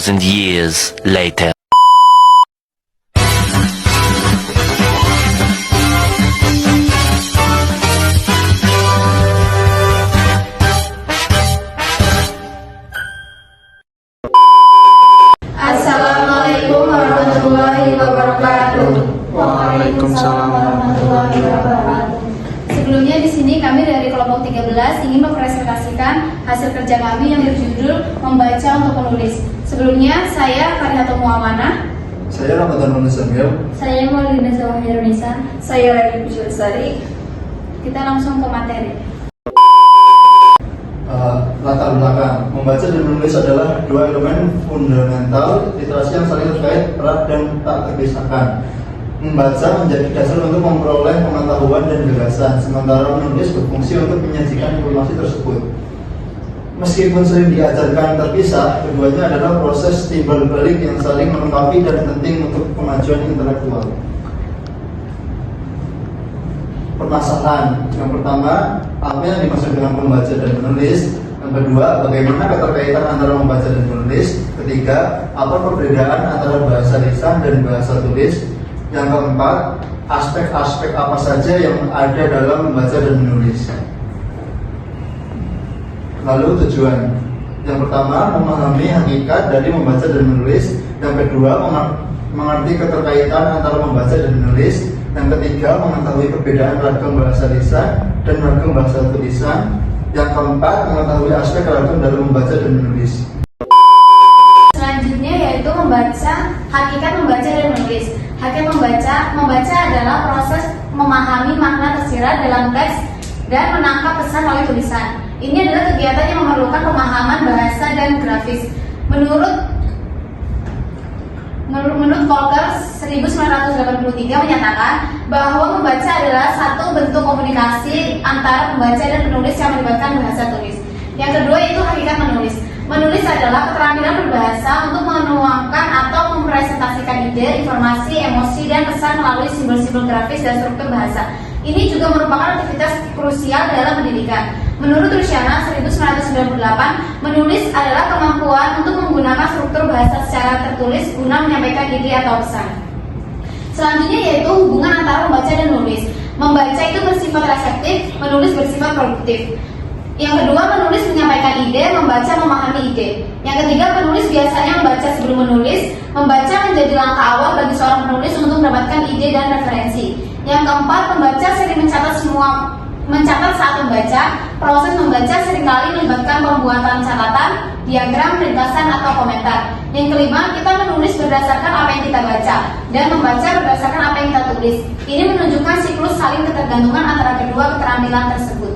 2,000 years later. Assalamualaikum warahmatullahi wabarakatuh. Waalaikumsalam warahmatullahi wabarakatuh. Sebelumnya di sini kami dari kelompok 13 ingin mempresentasikan hasil kerja kami yang berjudul Membaca untuk Menulis. Sebelumnya saya Farihatul Muawana. Saya Ramadan Munasamil. Saya Maulina Zawahirunisa. Saya Lady Pujarsari. Kita langsung ke materi. Latar belakang membaca dan menulis adalah dua elemen fundamental literasi yang saling terkait, erat dan tak terpisahkan. Membaca menjadi dasar untuk memperoleh pengetahuan dan gagasan, sementara menulis berfungsi untuk menyajikan informasi tersebut. Meskipun sering diajarkan terpisah, keduanya adalah proses timbal balik yang saling melengkapi dan penting untuk kemajuan intelektual. Permasalahan yang pertama, apa yang dimaksud dengan membaca dan menulis? Yang kedua, bagaimana keterkaitan antara membaca dan menulis? Ketiga, apa perbedaan antara bahasa lisan dan bahasa tulis? Yang keempat, aspek-aspek apa saja yang ada dalam membaca dan menulis? Lalu tujuan. Yang pertama, memahami hakikat dari membaca dan menulis. Yang kedua, mengerti keterkaitan antara membaca dan menulis. Yang ketiga, mengetahui perbedaan ragam bahasa lisan dan ragam bahasa tulisan. Yang keempat, mengetahui aspek ragam dalam membaca dan menulis. Selanjutnya yaitu membaca, hakikat membaca dan menulis. Hakikat membaca adalah proses memahami makna tersirat dalam teks dan menangkap pesan melalui tulisan. Ini adalah kegiatan yang memerlukan pemahaman bahasa dan grafis. Menurut Volcker 1983 menyatakan bahwa membaca adalah satu bentuk komunikasi antara pembaca dan penulis yang melibatkan bahasa tulis. Yang kedua itu hakikat menulis. Menulis adalah keterampilan berbahasa untuk menuangkan atau mempresentasikan ide, informasi, emosi, dan pesan melalui simbol-simbol grafis dan struktur bahasa. Ini juga merupakan aktivitas krusial dalam pendidikan. Menurut Rusiana 1998, menulis adalah kemampuan untuk menggunakan struktur bahasa secara tertulis guna menyampaikan ide atau pesan. Selanjutnya yaitu hubungan antara membaca dan menulis. Membaca itu bersifat reseptif, menulis bersifat produktif. Yang kedua, menulis menyampaikan ide, membaca memahami ide. Yang ketiga, penulis biasanya membaca sebelum menulis. Membaca menjadi langkah awal bagi seorang penulis untuk mendapatkan ide dan referensi. Yang keempat, pembaca sering mencatat saat membaca. Proses membaca seringkali melibatkan pembuatan catatan, diagram, ringkasan, atau komentar. Yang kelima, kita menulis berdasarkan apa yang kita baca dan membaca berdasarkan apa yang kita tulis. Ini menunjukkan siklus saling ketergantungan antara kedua keterampilan tersebut.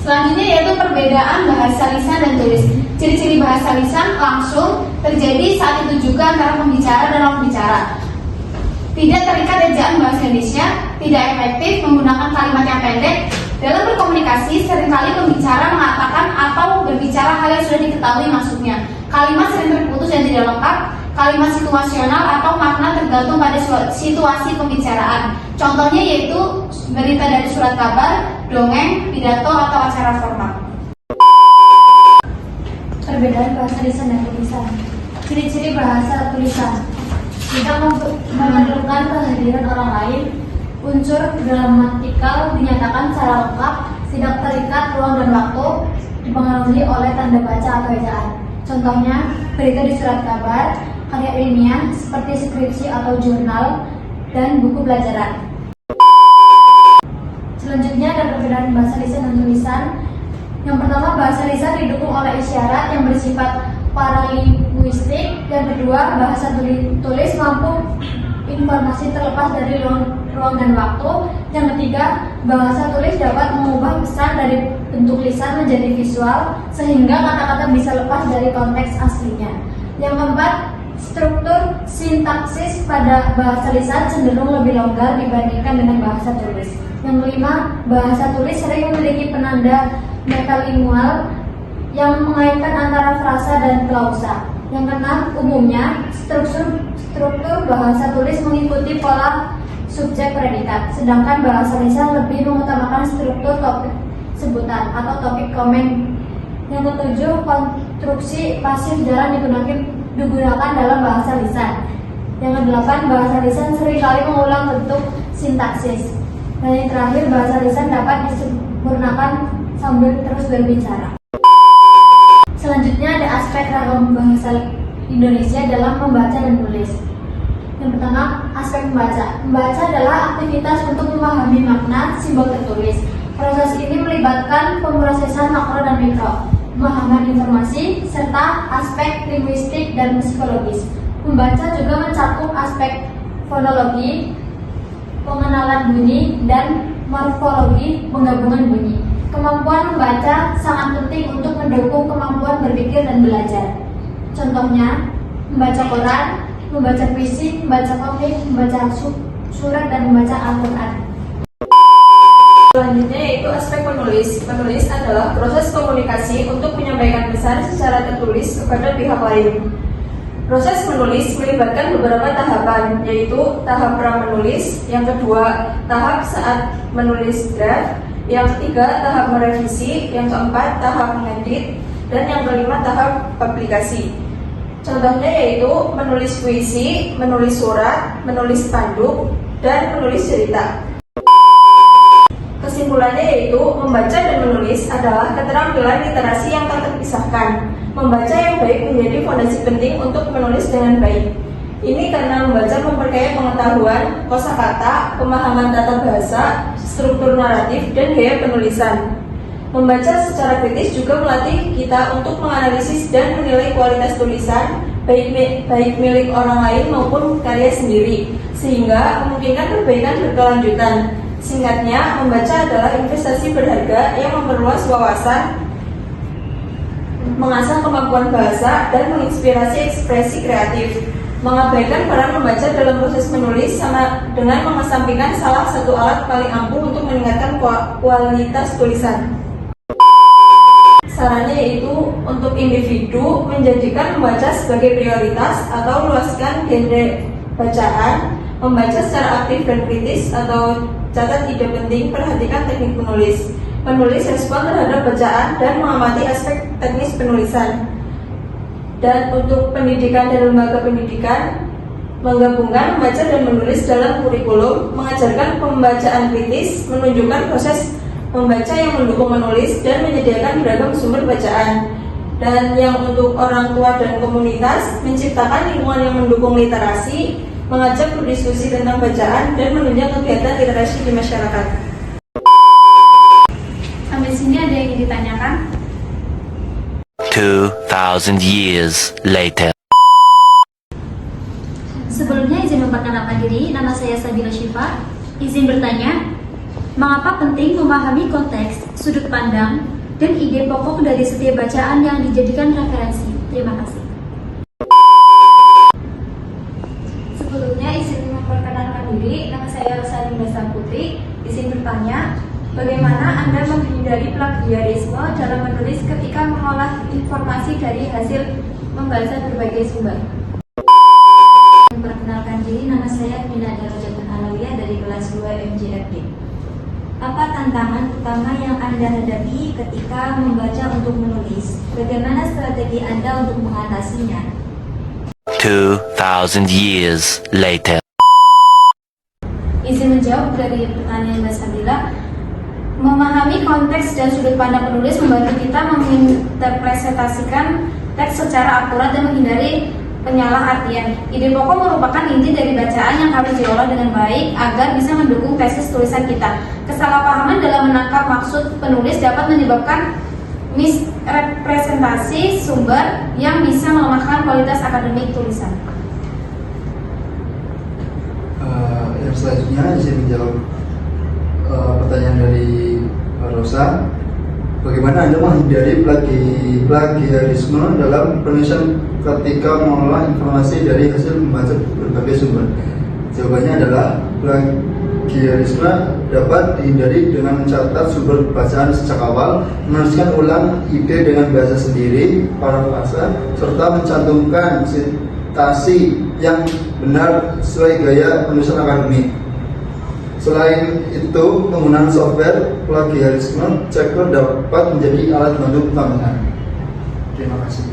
Selanjutnya yaitu perbedaan bahasa lisan dan tulis. Ciri-ciri bahasa lisan langsung terjadi saat itu juga antara pembicara dan lawan bicara. Tidak terikat ejaan bahasa Indonesia, tidak efektif, menggunakan kalimat yang pendek. Dalam berkomunikasi, seringkali pembicara mengatakan atau berbicara hal yang sudah diketahui maksudnya. Kalimat sering terputus dan tidak lengkap. Kalimat situasional atau makna tergantung pada situasi pembicaraan. Contohnya yaitu berita dari surat kabar, dongeng, pidato, atau acara formal. Perbedaan bahasa lisan dan tulisan. Ciri-ciri bahasa tulisan. Tidak memerlukan kehadiran orang lain. Unsur gramatikal dinyatakan secara lengkap. Tidak terikat ruang dan waktu. Dipengaruhi oleh tanda baca atau ejaan. Contohnya, berita di surat kabar, karya ilmiah seperti skripsi atau jurnal, dan buku pelajaran. Selanjutnya ada perbedaan bahasa lisan dan tulisan. Yang pertama, bahasa lisan didukung oleh isyarat yang bersifat paralinguistik. Yang kedua, bahasa tulis mampu informasi terlepas dari ruang dan waktu. Yang ketiga, bahasa tulis dapat mengubah pesan dari bentuk lisan menjadi visual sehingga kata-kata bisa lepas dari konteks aslinya. Yang keempat, struktur sintaksis pada bahasa lisan cenderung lebih longgar dibandingkan dengan bahasa tulis. Yang kelima, bahasa tulis sering memiliki penanda metalingual yang mengaitkan antara frasa dan klausa. Yang keenam, umumnya struktur bahasa tulis mengikuti pola subjek predikat, sedangkan bahasa lisan lebih mengutamakan struktur topik sebutan atau topik komen. Yang ketujuh, konstruksi pasif jarang digunakan dalam bahasa lisan. Yang kedelapan, bahasa lisan seringkali mengulang bentuk sintaksis. Dan yang terakhir, bahasa lisan dapat disempurnakan sambil terus berbicara. Selanjutnya ada aspek ragam bahasa Indonesia dalam membaca dan menulis. Yang pertama, aspek membaca. Membaca adalah aktivitas untuk memahami makna simbol tertulis. Proses ini melibatkan pemrosesan makro dan mikro, pemahaman informasi, serta aspek linguistik dan psikologis. Membaca juga mencakup aspek fonologi, pengenalan bunyi, dan morfologi penggabungan bunyi. Kemampuan membaca sangat penting untuk mendukung kemampuan berpikir dan belajar. Contohnya, membaca koran, membaca puisi, membaca komik, membaca surat, dan membaca Al-Quran. Selanjutnya yaitu aspek penulis. Penulis adalah proses komunikasi untuk menyampaikan pesan secara tertulis kepada pihak lain. Proses menulis melibatkan beberapa tahapan, yaitu tahap pra-menulis, yang kedua tahap saat menulis draft, yang ketiga tahap merevisi, yang keempat tahap mengedit, dan yang kelima tahap publikasi. Contohnya yaitu menulis puisi, menulis surat, menulis spanduk, dan menulis cerita. Kesimpulannya yaitu membaca dan menulis adalah keterampilan literasi yang tak terpisahkan. Membaca yang baik menjadi fondasi penting untuk menulis dengan baik. Ini karena membaca memperkaya pengetahuan, kosakata, pemahaman tata bahasa, struktur naratif, dan gaya penulisan. Membaca secara kritis juga melatih kita untuk menganalisis dan menilai kualitas tulisan, baik milik orang lain maupun karya sendiri, sehingga memungkinkan perbaikan berkelanjutan. Singkatnya, membaca adalah investasi berharga yang memperluas wawasan, mengasah kemampuan bahasa, dan menginspirasi ekspresi kreatif. Mengabaikan peran membaca dalam proses menulis sama dengan mengesampingkan salah satu alat paling ampuh untuk meningkatkan kualitas tulisan. Sarannya yaitu untuk individu menjadikan membaca sebagai prioritas atau luaskan genre bacaan, membaca secara aktif dan kritis atau catat ide penting, perhatikan teknik penulis. Penulis respon terhadap bacaan dan mengamati aspek teknis penulisan. Dan untuk pendidikan dan lembaga pendidikan, menggabungkan membaca dan menulis dalam kurikulum, mengajarkan pembacaan kritis, menunjukkan proses membaca yang mendukung menulis, dan menyediakan beragam sumber bacaan. Dan yang untuk orang tua dan komunitas, menciptakan lingkungan yang mendukung literasi, mengajak berdiskusi tentang bacaan, dan menunjang kegiatan literasi di masyarakat. Sampai sini ada yang ingin ditanyakan? 2,000 years later. Sebelumnya izin memperkenalkan diri, nama saya Sabila Syifa. Izin bertanya, mengapa penting memahami konteks, sudut pandang, dan ide pokok dari setiap bacaan yang dijadikan referensi? Terima kasih. Sebelumnya izin memperkenalkan diri, nama saya Rosalinda Putri. Izin bertanya, bagaimana Anda menghindari plagiarisme dalam menulis ketika mengolah informasi dari hasil membaca berbagai sumber? Memperkenalkan diri, nama saya Mina Darajatun Alawiyah dari kelas 2 MJFD. Apa tantangan utama yang Anda hadapi ketika membaca untuk menulis? Bagaimana strategi Anda untuk mengatasinya? 2,000 years later. Izin menjawab dari pertanyaan Mbak Sabila. Memahami konteks dan sudut pandang penulis membantu kita menginterpretasikan teks secara akurat dan menghindari penyalahartian. Ide pokok merupakan inti dari bacaan yang harus diolah dengan baik agar bisa mendukung tesis tulisan kita. Kesalahpahaman dalam menangkap maksud penulis dapat menyebabkan misrepresentasi sumber yang bisa melemahkan kualitas akademik tulisan. Yang selanjutnya izin menjawab pertanyaan dari Rosa. Bagaimana Anda menghindari plagiarisme dalam penulisan ketika mengolah informasi dari hasil membaca berbagai sumber? Jawabannya adalah plagiarisme dapat dihindari dengan mencatat sumber bacaan sejak awal, menuliskan ulang ide dengan bahasa sendiri, parafrase, serta mencantumkan sitasi yang benar sesuai gaya penulisan akademik. Selain itu, penggunaan software plagiarisme checker dapat menjadi alat bantu utama. Terima kasih.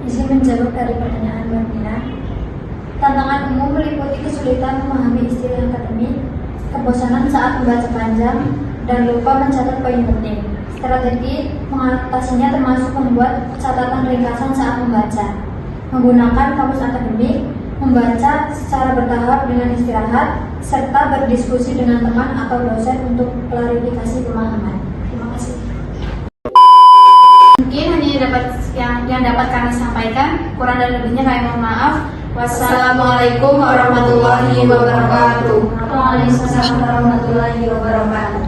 Izin menjawab dari pertanyaan Mbak Mina. Tantangan umum meliputi kesulitan memahami istilah akademik, kebosanan saat membaca panjang, dan lupa mencatat poin penting. Strategi mengatasinya termasuk membuat catatan ringkasan saat membaca, menggunakan kamus akademik, membaca secara bertahap dengan istirahat, serta berdiskusi dengan teman atau dosen untuk klarifikasi pemahaman. Terima kasih. Mungkin hanya dapat yang dapat kami sampaikan. Kurang dan lebihnya kami mohon maaf. Wassalamualaikum warahmatullahi wabarakatuh. Waalaikumsalam warahmatullahi wabarakatuh.